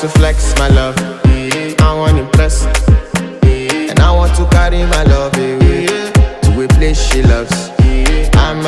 to flex my love, I want impress, and I want to carry my love away to a place she loves. I'm